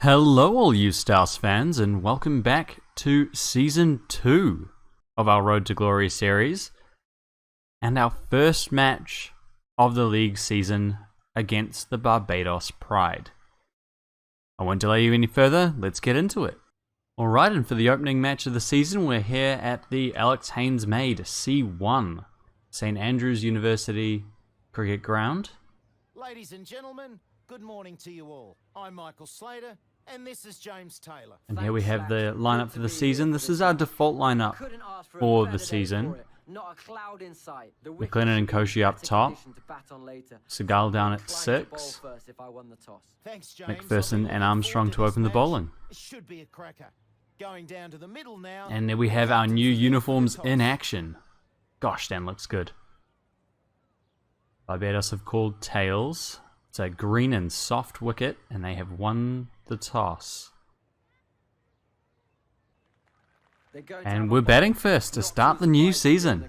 Hello all you StAUSCC fans, and welcome back to Season 2 of our Road to Glory series, and our first match of the league season against the Barbados Pride. I won't delay you any further, let's get into it. Alright, and for the opening match of the season, we're here at the Alex Haynes Made C1, St Andrews University Cricket Ground. Ladies and gentlemen, good morning to you all. I'm Michael Slater, and this is James Taylor. And here we have the lineup for the season. This is our default lineup for the season. McLennan and Koshi up top. Seagal down at 6. McPherson and Armstrong to open the bowling. Should be a cracker. Going down to the middle now. And there we have our new uniforms in action. Gosh, that looks good. Barbados have called tails. It's a green and soft wicket, and they have won the toss. And we're batting first to start the new season.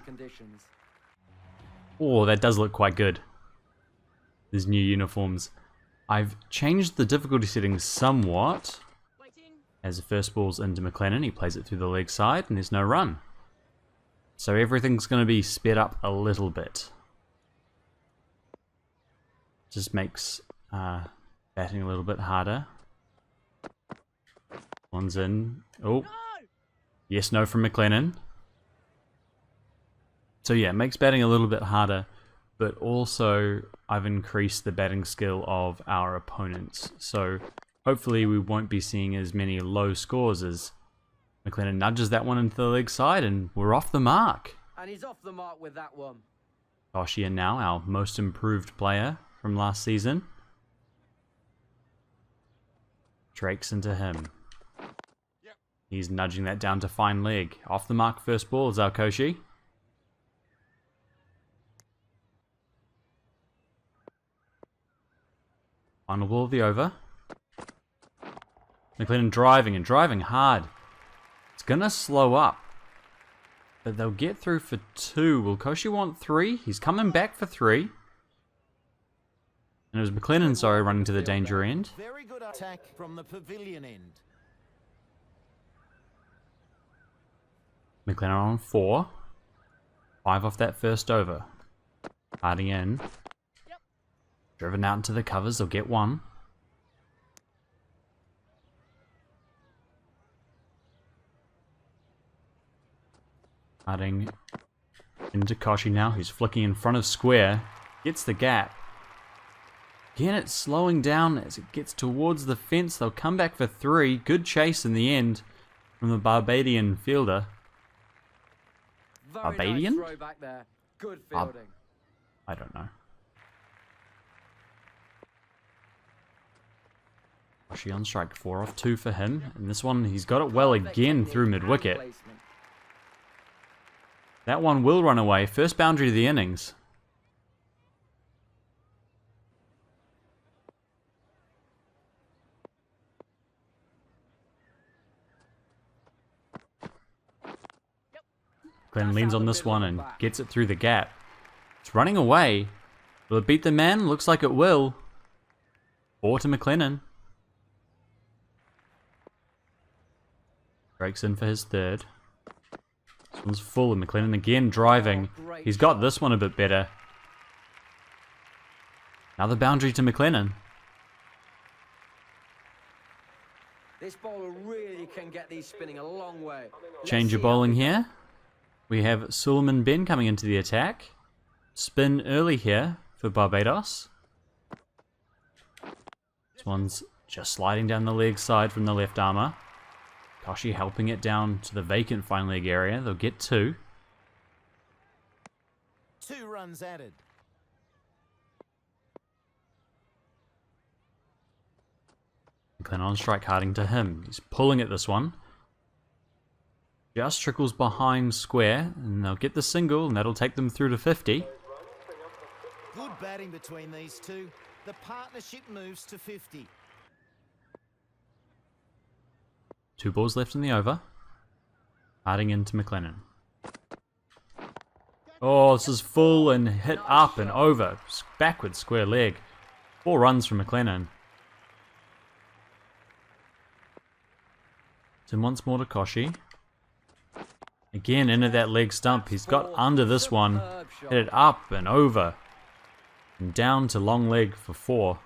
Oh, that does look quite good. These new uniforms. I've changed the difficulty settings somewhat. As the first ball's into McLennan, he plays it through the leg side, and there's no run. So everything's going to be sped up a little bit. Just makes batting a little bit harder. One's in. Oh. Yes, no from McLennan. So yeah, it makes batting a little bit harder, but also I've increased the batting skill of our opponents. So hopefully we won't be seeing as many low scores as McLennan nudges that one into the leg side, and we're off the mark. And he's off the mark with that one. Koshi now, our most improved player from last season. Drake's into him. He's nudging that down to fine leg. Off the mark first ball is our Koshi. Final ball of the over. McLennan driving and driving hard. It's gonna slow up, but they'll get through for 2. Will Koshi want 3? He's coming back for 3. And it was McLennan, sorry, running to the danger end. Very good attack from the pavilion end. McLennan on 4. 5 off that first over. Harding in. Driven out into the covers, they'll get 1. Harding into Koshi now, who's flicking in front of square. Gets the gap. Again, it's slowing down as it gets towards the fence. They'll come back for 3. Good chase in the end from the Barbadian fielder. Barbadian? Nice throw back there. Good fielding. I don't know. Koshi on strike. 4 off 2 for him. And this one, he's got it well again through mid-wicket. That one will run away. First boundary of the innings. Glenn leans on this one and gets it through the gap. It's running away. Will it beat the man? Looks like it will. 4 to McLennan. Breaks in for his 3rd. This one's full, and McLennan again driving. He's got this one a bit better. Another boundary to McLennan. This bowler really can get these spinning a long way. Change of bowling here. We have Suleiman Ben coming into the attack. Spin early here for Barbados. This one's just sliding down the leg side from the left armour. Koshi helping it down to the vacant fine leg area. They'll get 2. 2 runs added. McLennan on strike, Harding to him. He's pulling at this one. Just trickles behind square, and they'll get the single, and that'll take them through to 50. Good batting between these two. The partnership moves to 50. 2 balls left in the over. Harding into McLennan. Oh, this is full and hit up and over. Backward square leg. 4 runs from McLennan. Then once more to Koshi. Again into that leg stump. He's got under this one. Hit it up and over. And down to long leg for 4.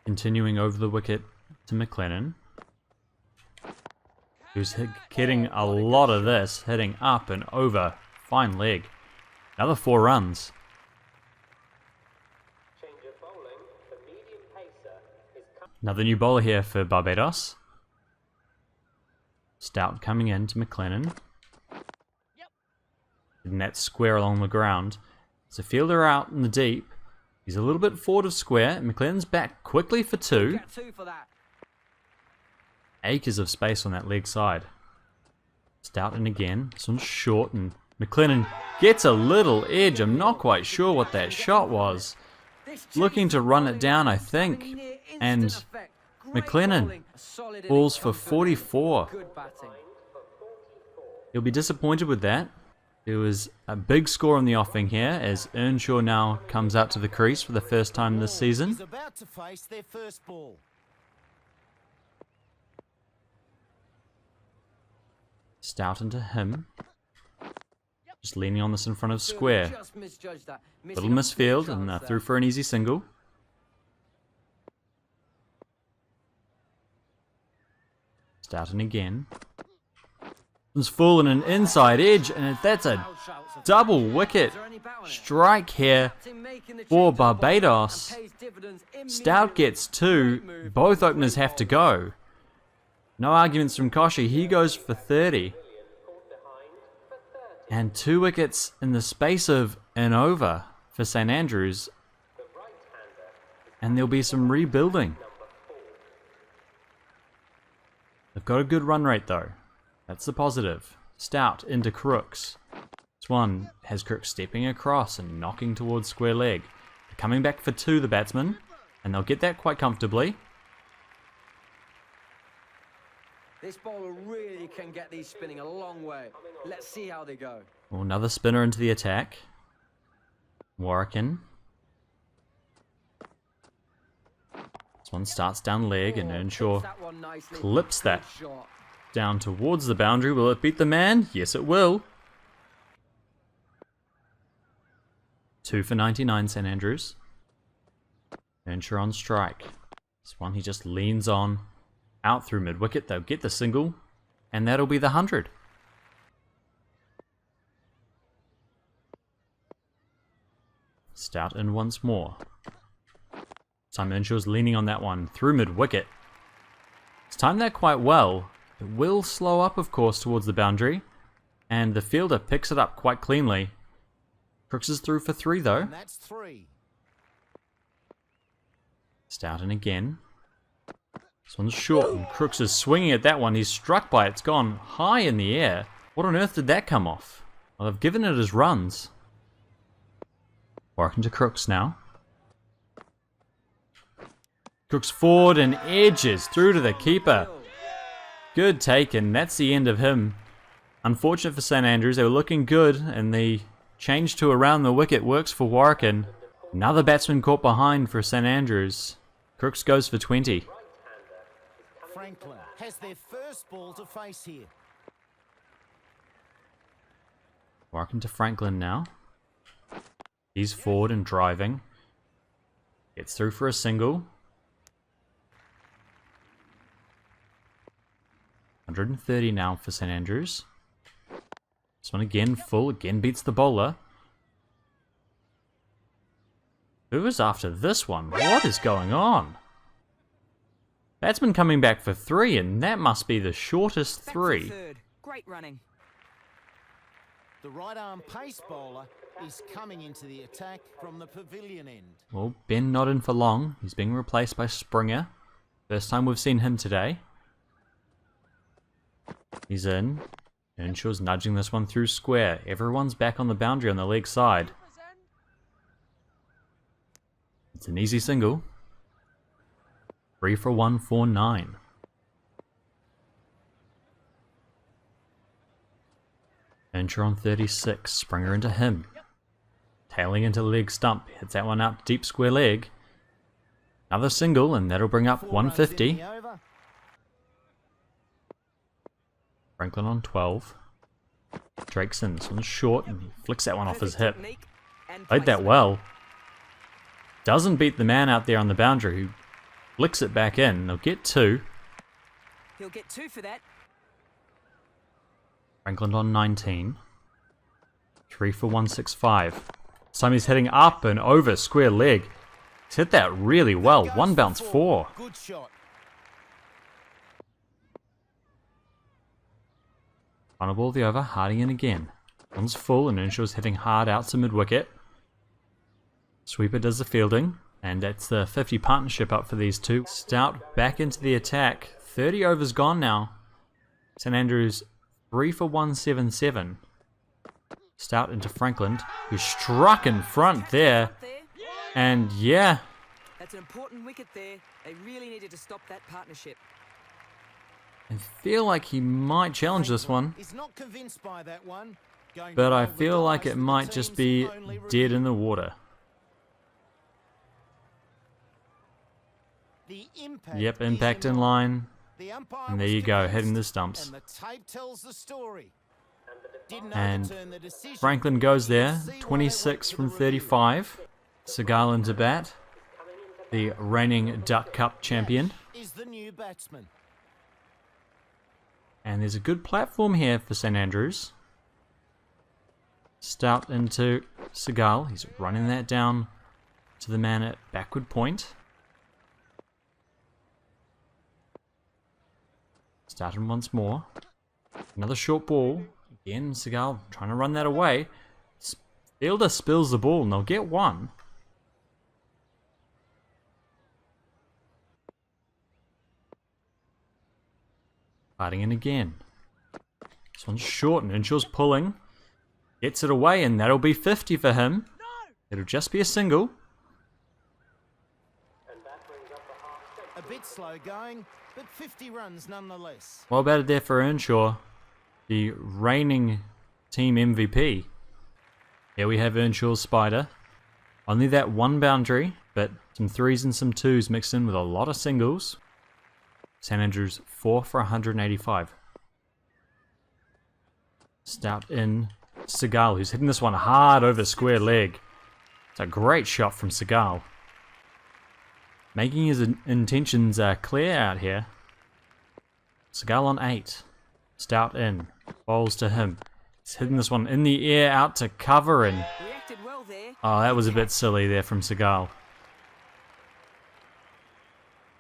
Continuing over the wicket to McLennan. Who's getting a lot of this. Hitting up and over. Fine leg. Another 4 runs. Another new bowler here for Barbados. Stout coming in to McLennan. Hitting that square along the ground. So fielder out in the deep. He's a little bit forward of square. McLennan's back quickly for 2. Acres of space on that leg side. Stout in again. This one's short and McLennan gets a little edge. I'm not quite sure what that shot was. Looking to run it down, I think. And McLennan falls for 44. He'll be disappointed with that. There was a big score on the offing here as Earnshaw now comes out to the crease for the first time this season. He's about to face their first ball. Stout into him. Just leaning on this in front of square. Little misfield and through for an easy single. Stout in again. It's full and an inside edge, and that's a double wicket strike here for Barbados. Stout gets 2. Both openers have to go. No arguments from Koshi. He goes for 30. And 2 wickets in the space of an over for St Andrews. And there'll be some rebuilding. They've got a good run rate though. That's the positive. Stout into Crooks. This one has Crooks stepping across and knocking towards square leg. They're coming back for 2, the batsman. And they'll get that quite comfortably. This bowler really can get these spinning a long way. Let's see how they go. Well, another spinner into the attack. Warrican. This one starts down leg and Earnshaw clips that down towards the boundary. Will it beat the man? Yes, it will. 2 for 99, St Andrews. Earnshaw on strike. This one he just leans on. Out through mid-wicket, they'll get the single, and that'll be the 100. Stout in once more. Time Earnshaw's leaning on that one through mid-wicket. It's timed that quite well. It will slow up, of course, towards the boundary, and the fielder picks it up quite cleanly. Crooks is through for 3, though. And that's 3. Stout in again. This one's short, and Crooks is swinging at that one. He's struck by it. It's gone high in the air. What on earth did that come off? Well, they've given it as runs. Working to Crooks now. Crooks forward and edges through to the keeper. Good take, and that's the end of him. Unfortunate for St Andrews. They were looking good, and the change to around the wicket works for Warrican. Another batsman caught behind for St Andrews. Crooks goes for 20. Franklin has their first ball to face here. Working to Franklin now. He's forward and driving. Gets through for a single. 130 now for St Andrews. This one again full, again beats the bowler. Who is after this one? What is going on? Batsman coming back for 3, and that must be the shortest 3. Great running. The right arm pace bowler is coming into the attack from the pavilion end. Well, Ben not in for long. He's being replaced by Springer. First time we've seen him today. He's in. Earnshaw's nudging this one through square. Everyone's back on the boundary on the leg side. It's an easy single. 3 for 149. Earnshaw on 36. Springer into him. Tailing into the leg stump. Hits that one out deep square leg. Another single, and that'll bring up 150. Franklin on 12. Drakeson, this one's short, and he flicks that one off his hip. Played that well. Doesn't beat the man out there on the boundary, who flicks it back in. They'll get 2. He'll get 2 for that. Franklin on 19. 3 for 165. This time he's hitting up and over square leg. He's hit that really well. 1 bounce 4. Good shot. Final ball the over, Harding in again. One's full and Earnshaw's hitting hard out to mid-wicket. Sweeper does the fielding, and that's the 50 partnership up for these two. Stout back into the attack. 30 overs gone now. St Andrews 3 for 177. Stout into Franklin, who struck in front there. And yeah. That's an important wicket there. They really needed to stop that partnership. I feel like he might challenge this one. He's not convinced by that one. But I feel like it might just be dead in the water. Yep, impact in line. And there you go, heading the stumps. And the tape tells the story. And Franklin goes there, 26 from 35. Seagal into bat, the reigning Duck Cup champion. Is the new batsman. And there's a good platform here for St Andrews. Stout into Seagal. He's running that down to the man at backward point. Starting once more. Another short ball. Again, Seagal trying to run that away. Fielder spills the ball and they'll get 1. Fighting in again. This one's short and Earnshaw's pulling. Gets it away and that'll be 50 for him. It'll just be a single. A bit slow going, but 50 runs nonetheless. Well batted there for Earnshaw, the reigning team MVP. Here we have Earnshaw's spider. Only that 1 boundary, but some 3s and some 2s mixed in with a lot of singles. St Andrews 4 for 185. Stout in Seagal, who's hitting this one hard over square leg. It's a great shot from Seagal. Making his intentions clear out here. Seagal on 8. Stout in. Bowls to him. He's hitting this one in the air out to cover and... Reacted well there. Oh, that was a bit silly there from Seagal.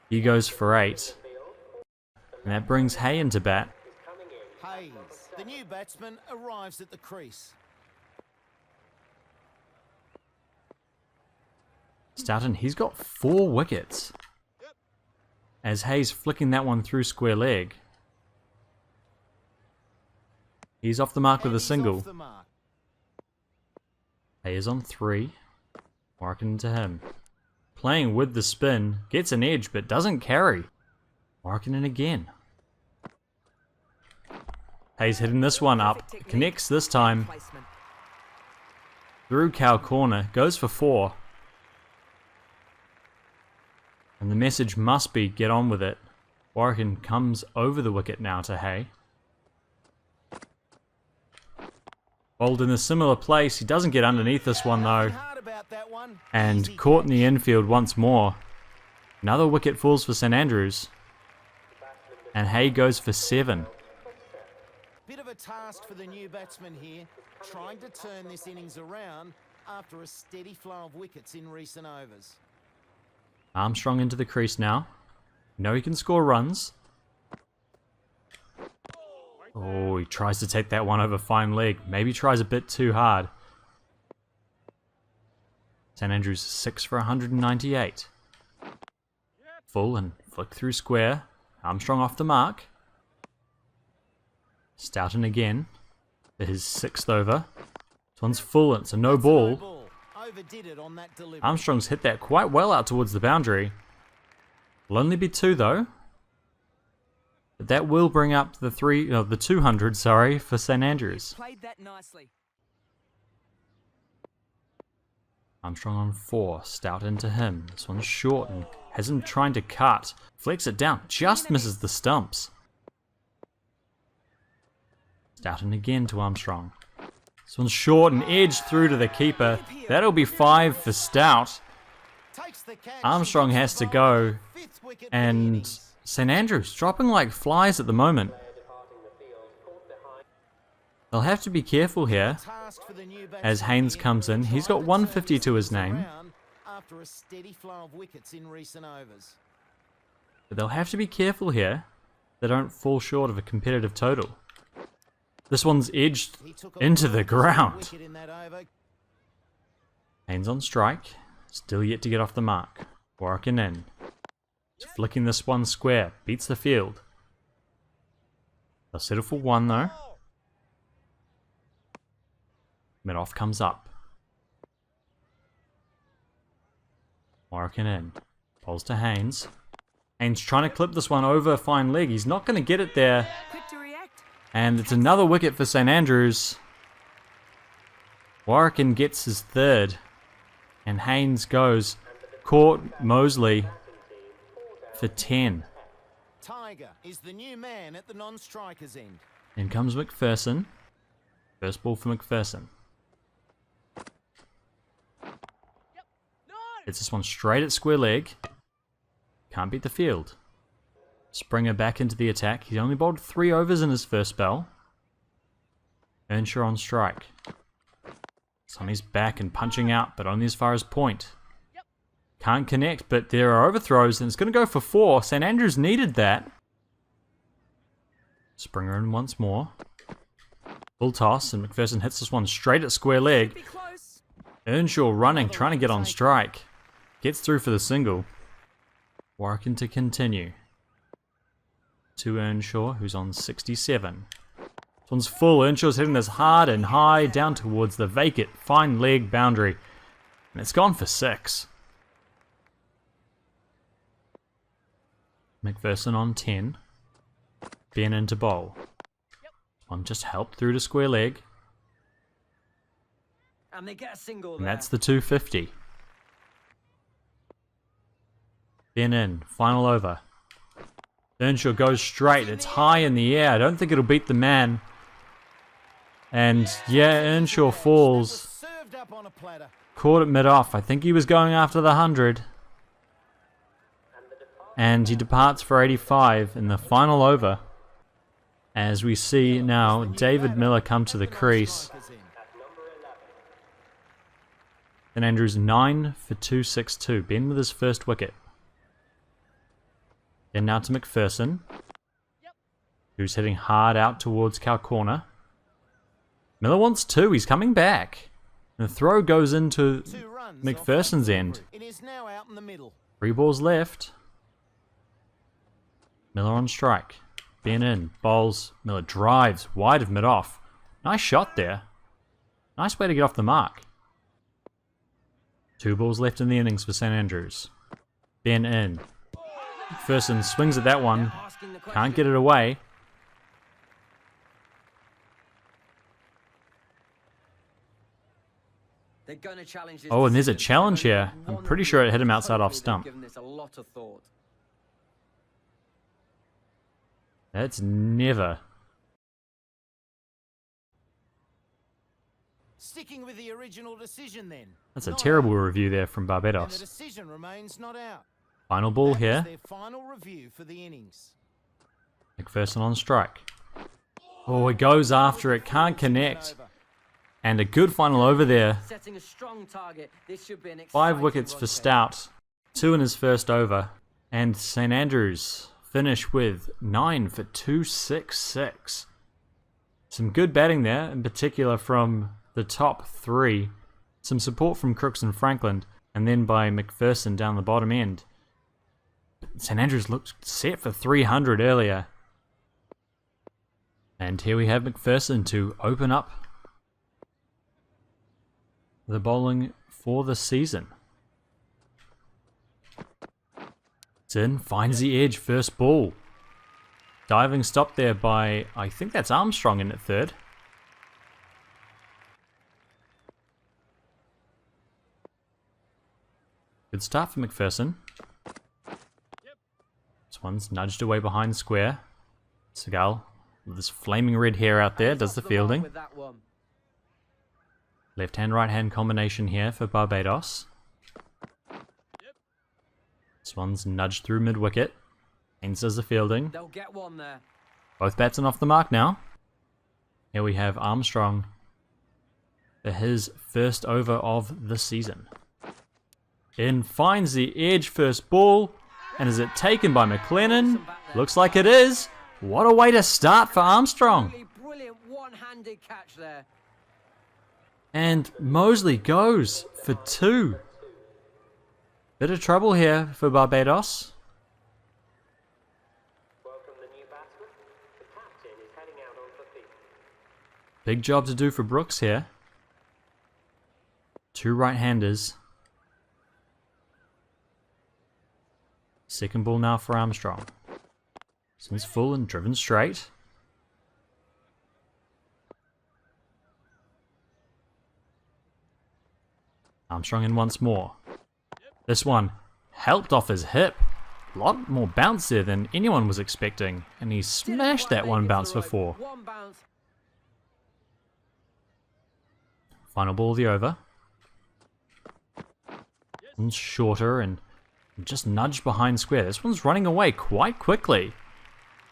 He goes for 8. And that brings Hay into bat. Hayes, the new batsman, arrives at the crease. Stoughton, he's got 4 wickets. As Hayes flicking that one through square leg. He's off the mark with a single. Hayes on 3. Marking to him. Playing with the spin. Gets an edge but doesn't carry. Marking in again. Hayes hitting this one up. Connects this time. Through cow corner. Goes for 4. And the message must be get on with it. Warrican comes over the wicket now to Hay. Bowled in a similar place. He doesn't get underneath this one though. And caught in the infield once more. Another wicket falls for St Andrews. And Hay goes for 7. Bit of a task for the new batsman here, trying to turn this innings around after a steady flow of wickets in recent overs. Armstrong into the crease now. Know he can score runs. Oh, he tries to take that one over fine leg. Maybe tries a bit too hard. St Andrews 6 for 198. Full and flick through square. Armstrong off the mark. Stoughton again for his 6th over. This one's full and it's a no ball. Armstrong's hit that quite well out towards the boundary. Will only be 2 though. But that will bring up the 200, sorry, for St Andrews. Played that nicely. Armstrong on 4, Stout into him. This one's short and has him trying to cut. Flicks it down, just misses the stumps. Stoughton again to Armstrong. This one's short and edged through to the keeper. That'll be 5 for Stout. Armstrong has to go, and St Andrews dropping like flies at the moment. They'll have to be careful here as Haynes comes in. He's got 150 to his name. But they'll have to be careful here. They don't fall short of a competitive total. This one's edged into the ground. Haynes on strike. Still yet to get off the mark. Warwicken in. Flicking this one square. Beats the field. They'll settle for 1 though. Mid-off comes up. Warwicken in. Bowls to Haynes. Haynes trying to clip this one over a fine leg. He's not going to get it there. And it's another wicket for St Andrews. Warwicken gets his 3rd. And Haynes goes. Caught Mosley for 10. Tiger is the new man at the non-strikers end. In comes McPherson. First ball for McPherson. It's this one straight at square leg. Can't beat the field. Springer back into the attack. He only bowled 3 overs in his first spell. Earnshaw on strike. Sonny's back and punching out, but only as far as point. Can't connect, but there are overthrows, and it's going to go for 4. St Andrews needed that. Springer in once more. Full toss, and McPherson hits this one straight at square leg. Earnshaw running, trying to get on strike. Gets through for the single. Warwicken to continue. To Earnshaw, who's on 67. This one's full. Earnshaw's hitting this hard and high down towards the vacant fine leg boundary. And it's gone for 6. McPherson on 10. Ben into bowl. One just helped through to square leg. And they get a single And there. that's the 250. Ben in. Final over. Earnshaw goes straight. It's high in the air. I don't think it'll beat the man. And yeah, Earnshaw falls. Caught it mid-off. I think he was going after the 100. And he departs for 85 in the final over. As we see now David Miller come to the crease. St Andrews 9 for 262. Ben with his first wicket. Then now to McPherson, who's hitting hard out towards cow corner. Miller wants 2. He's coming back. And the throw goes into McPherson's end. 3 balls left. Miller on strike. Ben in. Bowls. Miller drives wide of mid-off. Nice shot there. Nice way to get off the mark. 2 balls left in the innings for St Andrews. Ben in. McPherson swings at that one. Can't get it away. Oh, and there's a challenge here. I'm pretty sure it hit him outside off stump. That's never. Sticking with the original decision then. That's a terrible review there from Barbados. And the decision remains not out. Final ball here. Their final review for the innings. McPherson on strike. Oh, he goes after it. Can't connect. And a good final over there. Setting a strong target. This should be an 5 wickets for Stout. 2 in his first over. And St Andrews finish with 9 for 266. Some good batting there, in particular from the top 3. Some support from Crooks and Franklin, and then by McPherson down the bottom end. St Andrews looked set for 300 earlier. And here we have McPherson to open up the bowling for the season. It's in, finds the edge, first ball. Diving stop there by, I think that's Armstrong in at 3rd. Good start for McPherson. This one's nudged away behind square. Segal with this flaming red hair out there, does the fielding. With that one. Left-hand, right-hand combination here for Barbados. This one's nudged through mid-wicket. Haynes does the fielding. They'll get one there. Both batsmen off the mark now. Here we have Armstrong for his first over of the season. In finds the edge, first ball, and is it taken by McLennan? Looks like it is. What a way to start for Armstrong. Brilliant one-handed catch there. And Mosley goes for 2. Bit of trouble here for Barbados. Welcome the new batsman. The captain is heading out onto the field. Big job to do for Brooks here. 2 right-handers. Second ball now for Armstrong. This one's full and driven straight. Armstrong in once more. This one helped off his hip. A lot more bounce there than anyone was expecting. And he smashed that one bounce for 4. One bounce. Final ball of the over. One's shorter and just nudged behind square. This one's running away quite quickly.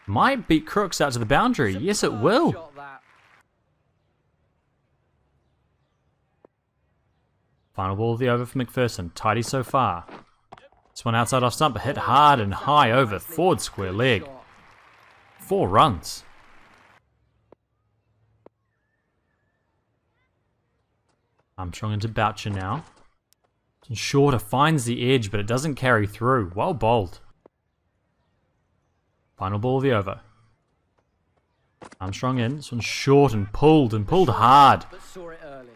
Might beat Crooks out to the boundary. Yes, it will. Shot that. Final ball of the over for McPherson. Tidy so far. This one outside off stump, but hit hard and high over forward square leg. 4 runs. Armstrong into Boucher now. Shorter finds the edge, but it doesn't carry through. Well bowled. Final ball of the over. Armstrong in. This one's short and pulled hard. But saw it early.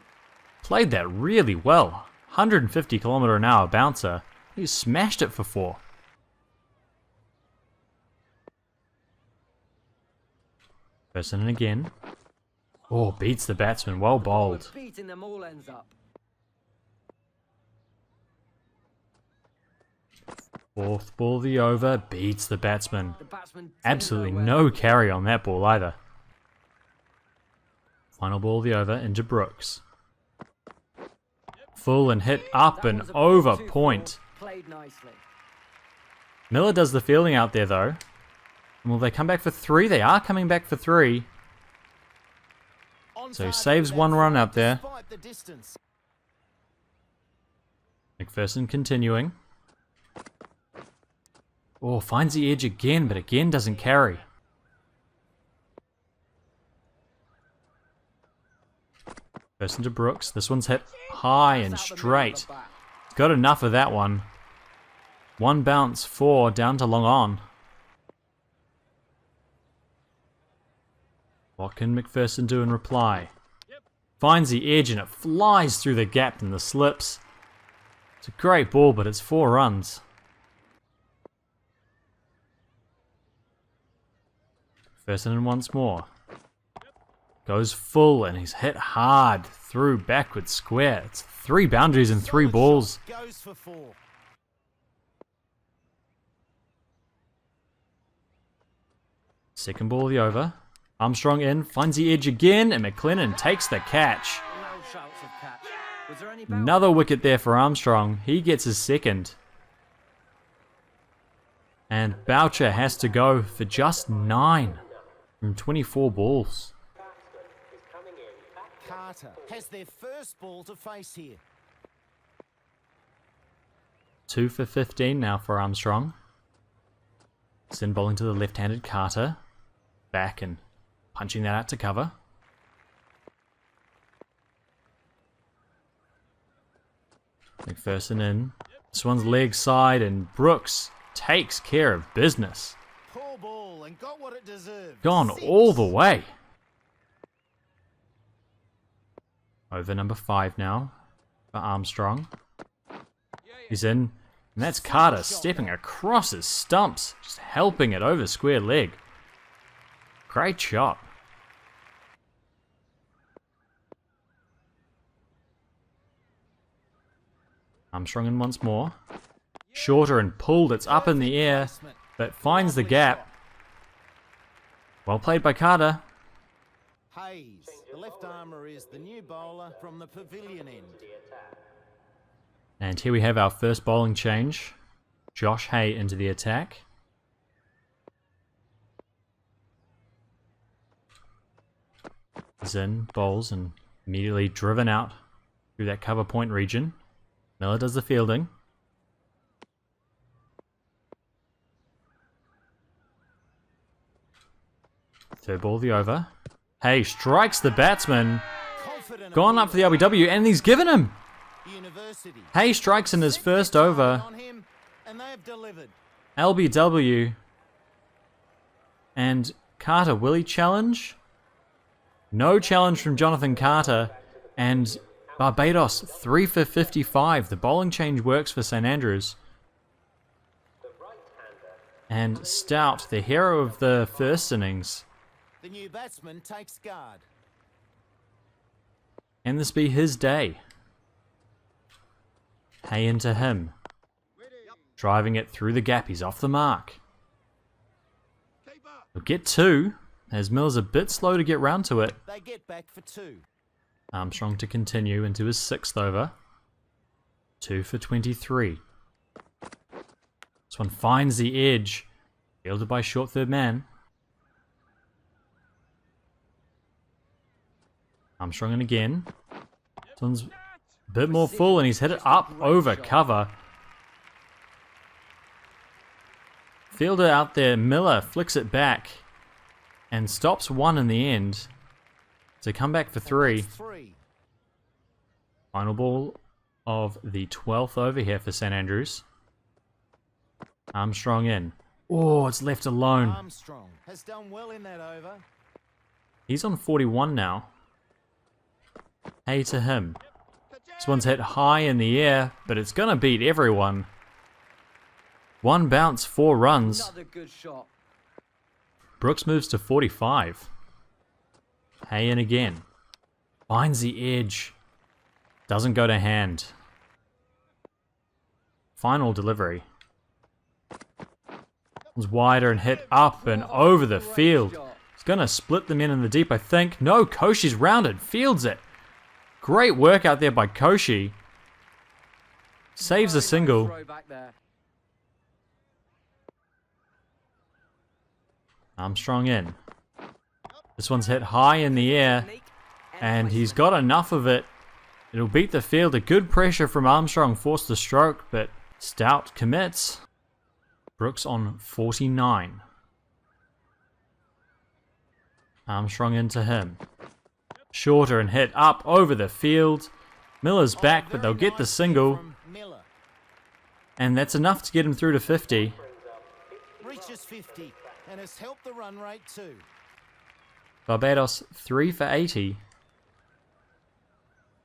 Played that really well. 150 km/h bouncer. He smashed it for 4. Person in again. Oh, beats the batsman. Well bowled. Beating them all ends up. 4th ball of the over. Beats the batsman. The batsman didn't Absolutely know where no carry on that ball either. Final ball of the over into Brooks. Full and hit up That and one's a bit over too point. full. Played nicely. Miller does the fielding out there though. And will they come back for 3? They are coming back for 3. So he saves 1 run up there. Despite the distance. McPherson continuing. Oh, finds the edge again, but again doesn't carry. Person to Brooks. This one's hit high and That's out the middle of straight. the bat. Got enough of that one. 1 bounce, 4 down to long on. What can McPherson do in reply? Finds the edge and it flies through the gap and the slips. It's a great ball, but it's 4 runs. McPherson in once more. Goes full and he's hit hard through backward square. It's 3 boundaries and 3 balls. Goes for 4. Second ball of the over. Armstrong in, finds the edge again, and McLennan takes the catch. No shouts of catch. Was there any bounce? Another wicket there for Armstrong. He gets his second. And Boucher has to go for just 9 from 24 balls. Carter has their first ball to face here. 2 for 15 now for Armstrong. Sin bowling to the left-handed Carter. Back and punching that out to cover. McPherson in. This one's leg side and Brooks takes care of business. Poor ball and got what it deserved. Gone 6. all the way. Over number 5 now for Armstrong. He's in. And that's Carter stepping across his stumps. Just helping it over square leg. Great shot. Armstrong in once more. Shorter and pulled. It's up in the air. But finds the gap. Well played by Carter. Hayes, the left armour, is the new bowler from the pavilion end. And here we have our first bowling change. Josh Hay into the attack. He's in, bowls, and immediately driven out through that cover point region. Miller does the fielding. Third ball of the over. Hay strikes the batsman. Gone up for the LBW, and he's given him. University. Hay strikes in his first over. On him, and they have delivered. LBW. And Carter, will he challenge? No challenge from Jonathan Carter. And Barbados 3 for 55. The bowling change works for St Andrews. And Stout, the hero of the first innings. The new batsman takes guard. Can this be his day? Hay into him. Driving it through the gap. He's off the mark. He'll get 2, as Miller's a bit slow to get round to it. They get back for 2. Armstrong to continue into his 6th over. 2 for 23. This one finds the edge. Fielded by short third man. Armstrong in again. This one's a bit more full, and he's hit it up over cover. Fielder out there, Miller flicks it back and stops 1 in the end to come back for 3. 3. Final ball of the 12th over here for St Andrews. Armstrong in. Oh, it's left alone. Armstrong has done well in that over. He's on 41 now. Hay to him. This one's hit high in the air, but it's going to beat everyone. 1 bounce, 4 runs. Another good shot. Brooks moves to 45. Hay in again. Finds the edge. Doesn't go to hand. Final delivery. It's wider and hit up and over the field. It's going to split them in the deep, I think. No, Koshi's rounded. Fields it. Great work out there by Koshi. Saves a single. Throw back there. Armstrong in. This one's hit high in the air, and he's got enough of it. It'll beat the field. A good pressure from Armstrong forced the stroke, but Stout commits. Brooks on 49. Armstrong into him. Shorter and hit up over the field. Miller's back, but they'll get the single. Miller And that's enough to get him through to 50. reaches 50 and has helped the run rate too. Barbados 3 for 80.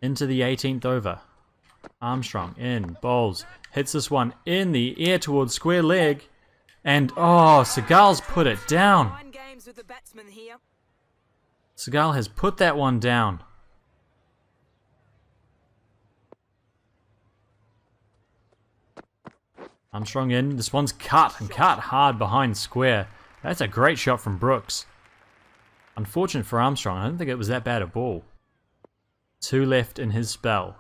Into the 18th over. Armstrong in, bowls, hits this one in the air towards square leg. And oh, Segal's put it down. 9 games with the batsman here. Segal has put that one down. Armstrong in. This one's cut and cut hard behind square. That's a great shot from Brooks. Unfortunate for Armstrong. I don't think it was that bad a ball. 2 left in his spell.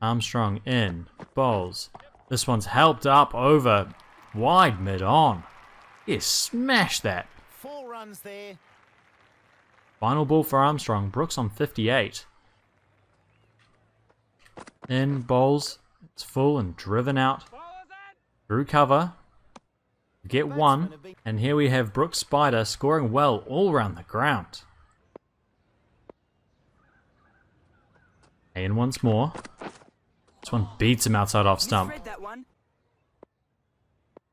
Armstrong in. Bowls. This one's helped up over wide mid-on. He smashed that. 4 runs there. Final ball for Armstrong. Brooks on 58. In, bowls. It's full and driven out. Through cover. Get 1. And here we have Brooks Spider scoring well all around the ground. And once more. This one beats him outside off stump. Misread that one.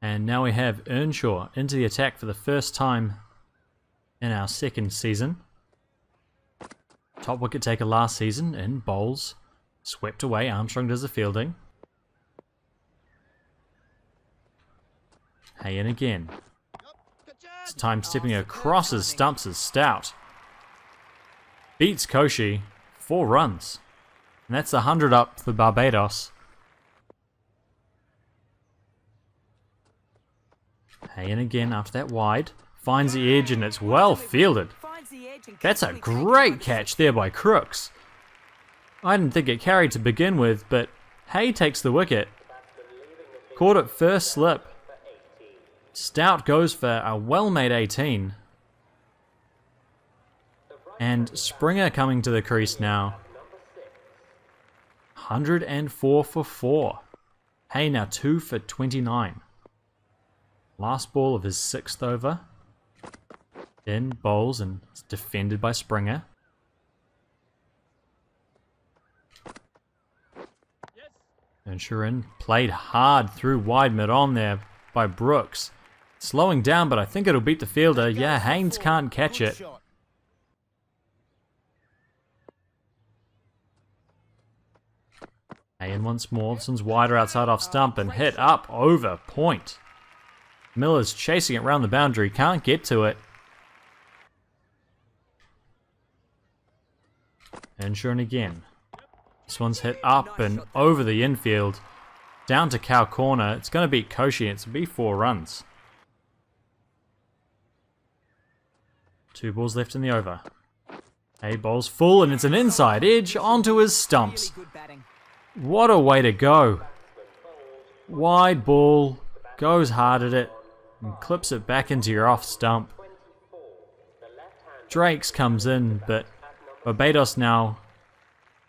And now we have Earnshaw into the attack for the first time in our second season. Top wicket taker last season in bowls. Swept away. Armstrong does the fielding. Hay in again. This time stepping across his stumps is Stout. Beats Koshi. 4 runs. And that's 100 up for Barbados. Hay in again after that wide. Finds the edge and it's well fielded. Finds the edge and That's a comfortably taken great by the catch six. there by Crooks. I didn't think it carried to begin with, but Hay takes the wicket. Caught it first slip. Stout goes for a well-made 18. And Springer coming to the crease now. 104 for 4. Hay now 2 for 29. Last ball of his 6th over. In bowls and it's defended by Springer. Earnshaw played hard through wide mid-on there by Brooks. Slowing down, but I think it'll beat the fielder. Yeah, Haynes can't catch Good it. shot. Hay in once more. This one's wider outside off stump and hit up over point. Miller's chasing it round the boundary. Can't get to it. Earnshaw again. This one's hit up and over the infield. Down to Cow Corner. It's going to beat Koshi. It's be 4 runs. 2 balls left in the over. Hay bowls full and it's an inside edge onto his stumps. Really good batting. What a way to go. Wide ball. Goes hard at it. And clips it back into your off stump. Drakes comes in, but Barbados now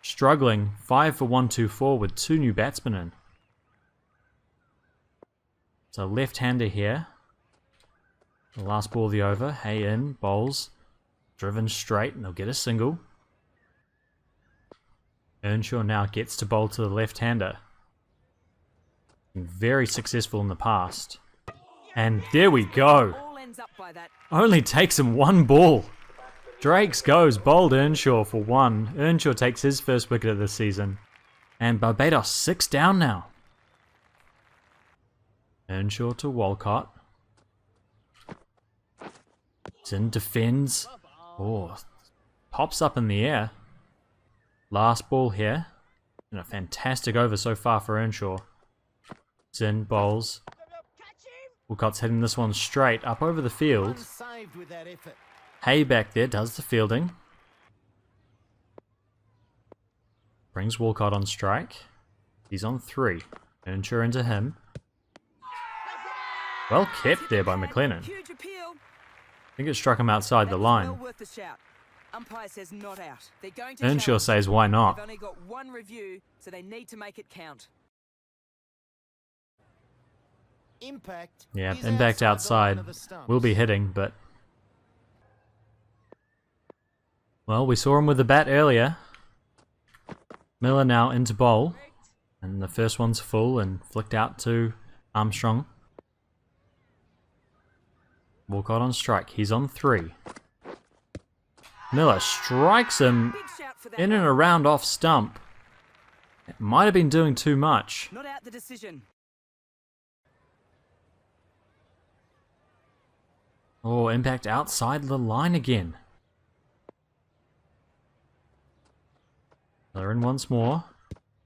struggling. 5 for 124 with 2 new batsmen in. So left-hander here. The last ball of the over. Hay in, bowls. Driven straight and they'll get a single. Earnshaw now gets to bowl to the left-hander. Been very successful in the past. And there we go. All ends up by that. Only takes him 1 ball. Drakes goes, bowled Earnshaw for 1. Earnshaw takes his first wicket of the season. And Barbados 6 down now. Earnshaw to Walcott. Sin defends. Oh, pops up in the air. Last ball here. And a fantastic over so far for Earnshaw. Sin bowls. Walcott's hitting this one straight up over the field. Unsaved with that effort. Hay back there does the fielding. Brings Walcott on strike. He's on 3. Earnshaw into him. Well kept there by McLennan. Huge appeal. I think it struck him outside That the was line. well worth the shout. Umpire says not out. They're going to Earnshaw challenge. says why They've not. only got 1 review, so they need to make it count. Impact. Yeah, is impact the line outside. of the stumps. Will be hitting, but... Well, we saw him with the bat earlier. Miller now into bowl. And the first one's full and flicked out to Armstrong. Walcott on strike. He's on 3. Miller strikes him Big shout for that in and one. around off stump. It might have been doing too much. Not out the decision. Oh, impact outside the line again. They're in once more.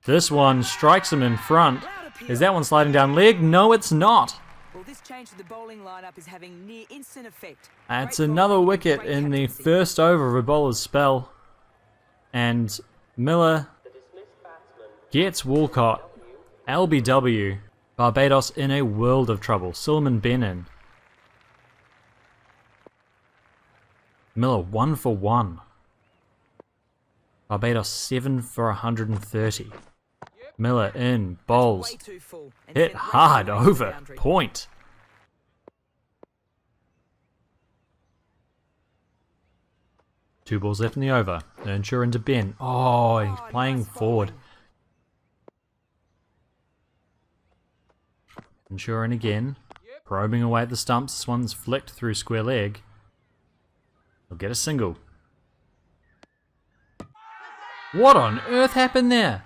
This one strikes him in front. Loud appeal. Is that one sliding down leg? No, it's not. Well, this change to the bowling lineup is having near instant effect. That's Great another bowling and wicket great in the captaincy. first over of a bowler's spell. And Miller gets Walcott. LBW. Barbados in a world of trouble. Silman Ben in. Miller 1 for 1. Barbados 7 for 130. Miller in, bowls, Way too full and hit sent hard right away to the over, boundary. point. Two balls left in the over. Earnshaw into Ben. Oh, he's Oh, playing nice forward. bowling. Earnshaw in again. Probing away at the stumps. This one's flicked through square leg. He'll get a single. What on earth happened there?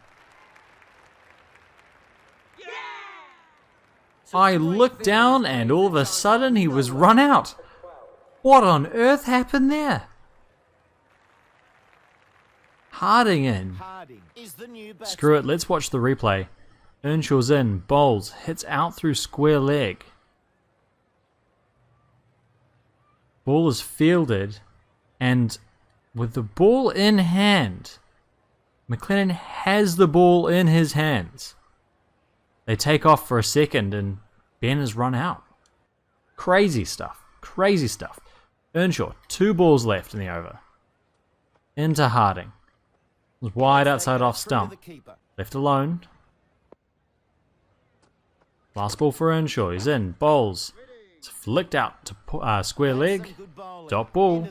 I looked down and all of a sudden he was run out. What on earth happened there? Harding in. Harding is the new batsman. Screw it, let's watch the replay. Earnshaw's in, bowls, hits out through square leg. Ball is fielded, and with the ball in hand, McLennan has the ball in his hands. They take off for a second, and Ben has run out. Crazy stuff. Crazy stuff. Earnshaw, 2 balls left in the over. Into Harding. It was wide outside off stump. Left alone. Last ball for Earnshaw. He's in. Bowls. It's flicked out to square leg. Dot ball.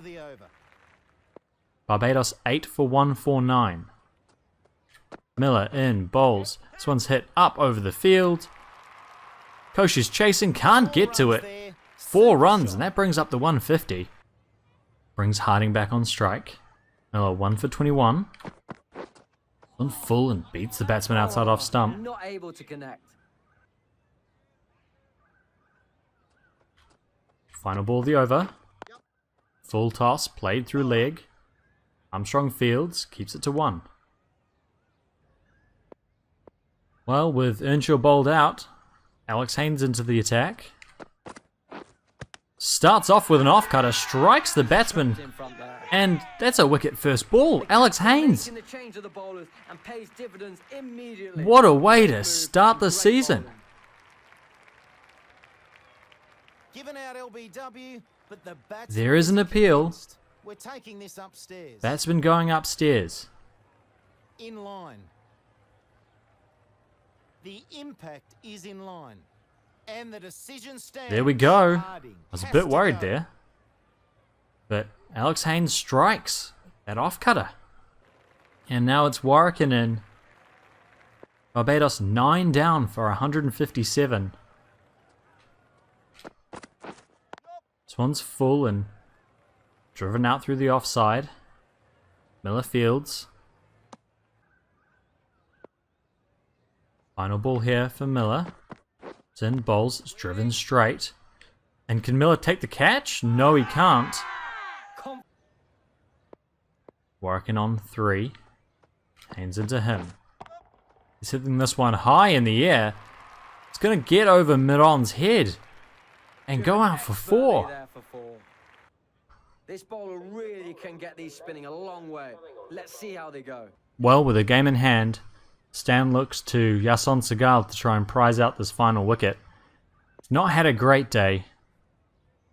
Barbados 8 for 149. Miller in. Bowls. This one's hit up over the field. Koshi's chasing. Can't get to it. 4 runs, and that brings up the 150. Brings Harding back on strike. Miller 1 for 21. On full and beats the batsman outside off stump. Not able to connect. Final ball of the over. Full toss, played through leg. Armstrong fields, keeps it to 1. Well, with Earnshaw bowled out, Alex Haynes into the attack. Starts off with an off-cutter, strikes the batsman, and that's a wicket first ball. Alex Haynes. What a way to start the season. Given out LBW, but the There is an appeal. We're taking this upstairs. Batsman going upstairs. In line. The impact is in line. And the decision stands. There we go. Harding I was a has bit to worried go. there. But Alex Haynes strikes that off-cutter. And now it's Warwick in. Barbados 9 down for 157. This one's full and driven out through the offside. Miller fields. Final ball here for Miller. It's in, bowls, it's driven straight. And can Miller take the catch? No, he can't. Working on 3. Hands into him. He's hitting this one high in the air. It's going to get over mid-on's head and go out for 4. This bowler really can get these spinning a long way. Let's see how they go. Well, with a game in hand, Stan looks to Yason Segal to try and prize out this final wicket. He's not had a great day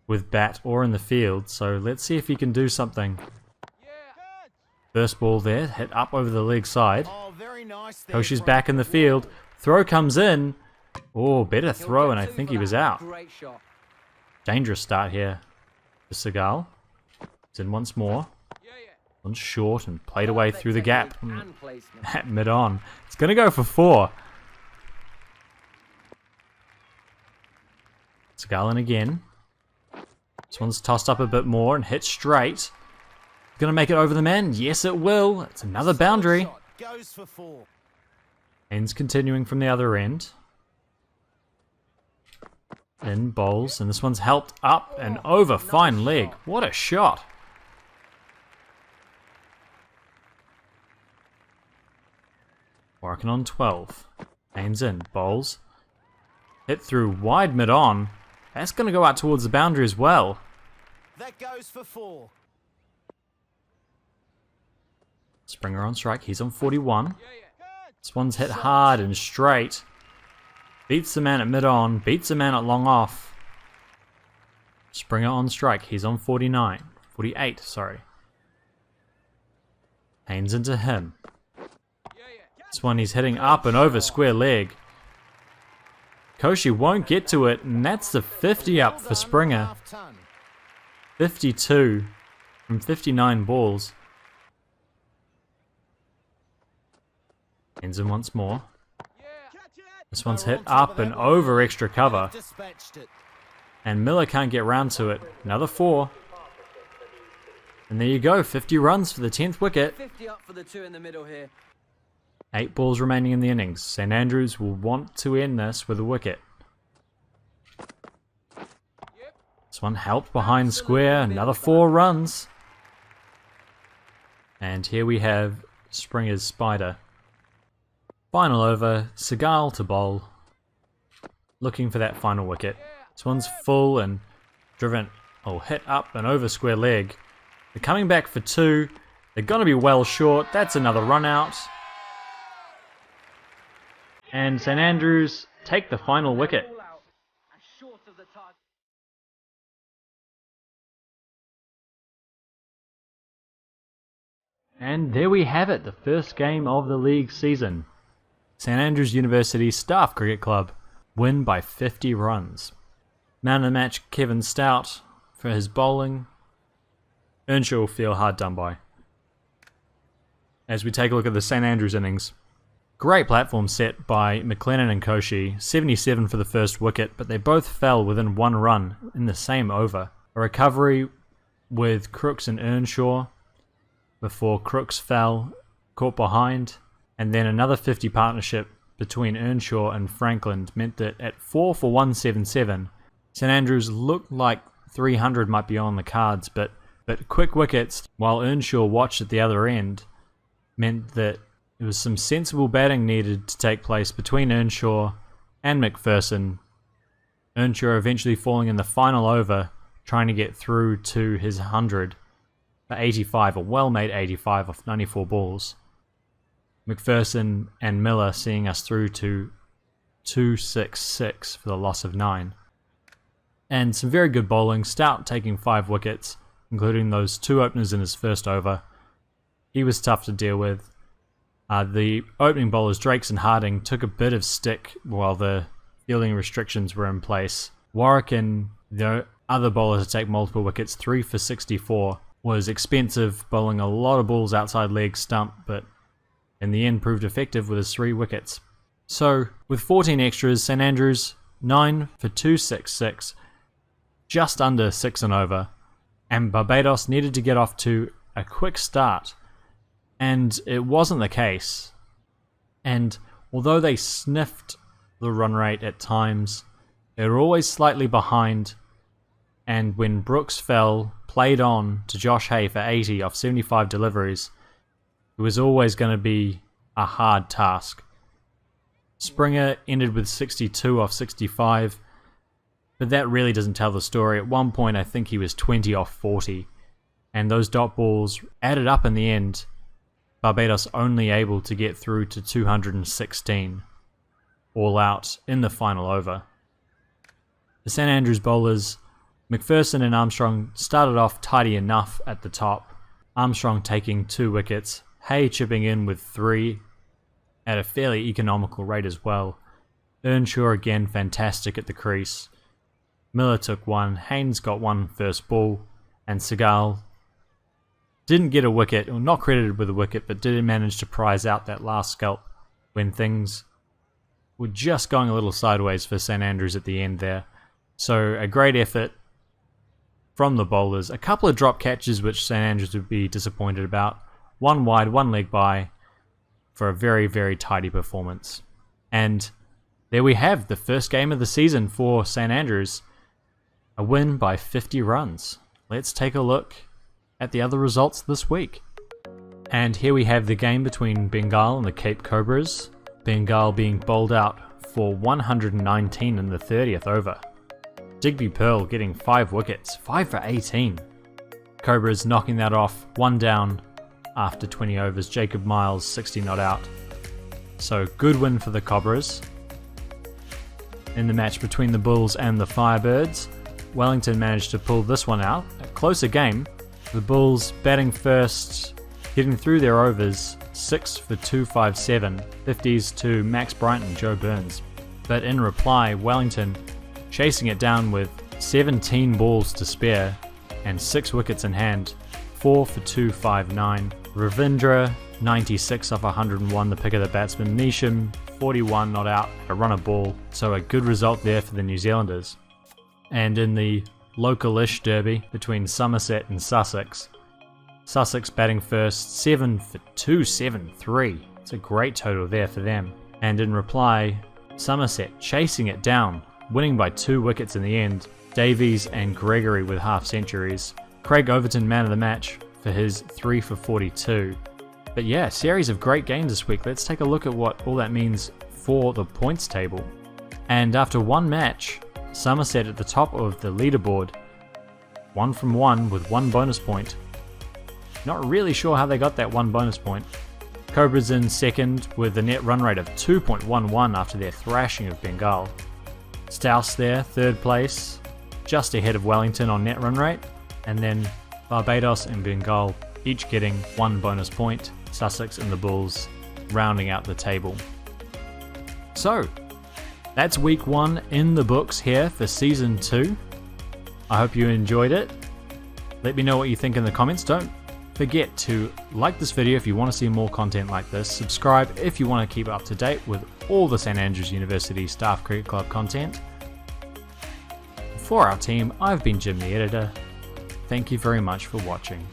with bat or in the field, so let's see if he can do something. First ball there, hit up over the leg side. Oh, very nice there, Koshi's Frank. back in the field. Throw comes in. Oh, better throw, and I think he was out. Great shot. Dangerous start here for Segal. He's in once more. One's short and played away through the gap And placement. at mid-on. It's going to go for 4. Segal in again. This one's tossed up a bit more and hit straight. Going to make it over the man? Yes, it will. It's another boundary. Shot goes for 4. Ends continuing from the other end. In bowls, and this one's helped up and over. Fine leg. What a shot. Working on 12. Aims in. Bowls. Hit through wide mid-on. That's going to go out towards the boundary as well. That goes for 4. Springer on strike. He's on 41. This one's hit hard and straight. Beats the man at mid-on. Beats the man at long off. Springer on strike. He's on 49. 48, sorry. Haynes into him. This one he's hitting up and over square leg. Koshi won't get to it, and that's the 50 up for Springer. Half ton. 52 from 59 balls. Ends in once more. This one's hit up and over extra cover. Dispatched it. And Miller can't get round to it. Another 4. And there you go, 50 runs for the 10th wicket. 50 up for the 2 in the middle here. 8 balls remaining in the innings. St Andrews will want to end this with a wicket. This one helped behind square. Another 4 runs. And here we have Springer's spider. Final over, Segal to bowl. Looking for that final wicket. This one's full and driven will hit up and over square leg. They're coming back for 2. They're going to be well short. That's another run out. And St Andrews take the final wicket. And there we have it, the first game of the league season. St Andrews University Staff Cricket Club win by 50 runs. Man of the match, Kevin Stout, for his bowling. Earnshaw will feel hard done by. As we take a look at the St Andrews innings. Great platform set by McLennan and Koshi, 77 for the first wicket, but they both fell within 1 run in the same over. A recovery with Crooks and Earnshaw before Crooks fell, caught behind, and then another 50 partnership between Earnshaw and Franklin meant that at 4 for 177, St Andrews looked like 300 might be on the cards, but quick wickets while Earnshaw watched at the other end meant that there was some sensible batting needed to take place between Earnshaw and McPherson. Earnshaw eventually falling in the final over, trying to get through to his 100 for 85, a well-made 85 off 94 balls. McPherson and Miller seeing us through to 266 for the loss of 9. And some very good bowling, Stout taking 5 wickets, including those 2 openers in his first over. He was tough to deal with. The opening bowlers, Drakes and Harding, took a bit of stick while the fielding restrictions were in place. Warwick and the other bowlers to take multiple wickets, 3 for 64, was expensive, bowling a lot of balls outside leg stump, but in the end proved effective with his 3 wickets. So, with 14 extras, St Andrews, 9 for 266, just under 6 and over, and Barbados needed to get off to a quick start. And it wasn't the case. And although they sniffed the run rate at times, they were always slightly behind. And when Brooks fell, played on to Josh Hay for 80 off 75 deliveries, it was always going to be a hard task. Springer ended with 62 off 65, but that really doesn't tell the story. At one point, I think he was 20 off 40, and those dot balls added up in the end. Barbados only able to get through to 216, all out in the final over. The St Andrews bowlers, McPherson and Armstrong, started off tidy enough at the top, Armstrong taking 2 wickets, Hay chipping in with 3 at a fairly economical rate as well. Earnshaw again fantastic at the crease. Miller took 1, Haynes got 1 first ball, and Segal didn't get a wicket, or not credited with a wicket, but did manage to prize out that last scalp when things were just going a little sideways for St Andrews at the end there. So a great effort from the bowlers. A couple of drop catches which St Andrews would be disappointed about. 1 wide, 1 leg by for a very, very tidy performance. And there we have the first game of the season for St Andrews. A win by 50 runs. Let's take a look at the other results this week. And here we have the game between Bengal and the Cape Cobras. Bengal being bowled out for 119 in the 30th over. Digby Pearl getting 5 wickets, 5 for 18. Cobras knocking that off, 1 down after 20 overs. Jacob Miles 60 not out. So good win for the Cobras. In the match between the Bulls and the Firebirds, Wellington managed to pull this one out. A closer game. The Bulls batting first, getting through their overs, 6 for 257, 50s to Max Bryant and Joe Burns. But in reply, Wellington chasing it down with 17 balls to spare and 6 wickets in hand, 4 for 259. Ravindra, 96 off 101, the pick of the batsman. Neesham, 41 not out, a run of ball, so a good result there for the New Zealanders. And in the local-ish derby between Somerset and Sussex, Sussex batting first, 7 for 273. It's a great total there for them. And in reply, Somerset chasing it down, winning by 2 wickets in the end. Davies and Gregory with half centuries. Craig Overton man of the match for his 3 for 42. But yeah, series of great games this week. Let's take a look at what all that means for the points table. And after one match, Somerset at the top of the leaderboard, 1 from 1 with 1 bonus point. Not really sure how they got that 1 bonus point. Cobra's in second with a net run rate of 2.11 after their thrashing of Bengal. StAUSCC there, third place, just ahead of Wellington on net run rate, and then Barbados and Bengal each getting 1 bonus point, Sussex and the Bulls rounding out the table. So, that's week 1 in the books here for season 2. I hope you enjoyed it. Let me know what you think in the comments. Don't forget to like this video if you want to see more content like this. Subscribe if you want to keep up to date with all the St Andrews University Staff Cricket Club content. For our team, I've been Jim the Editor. Thank you very much for watching.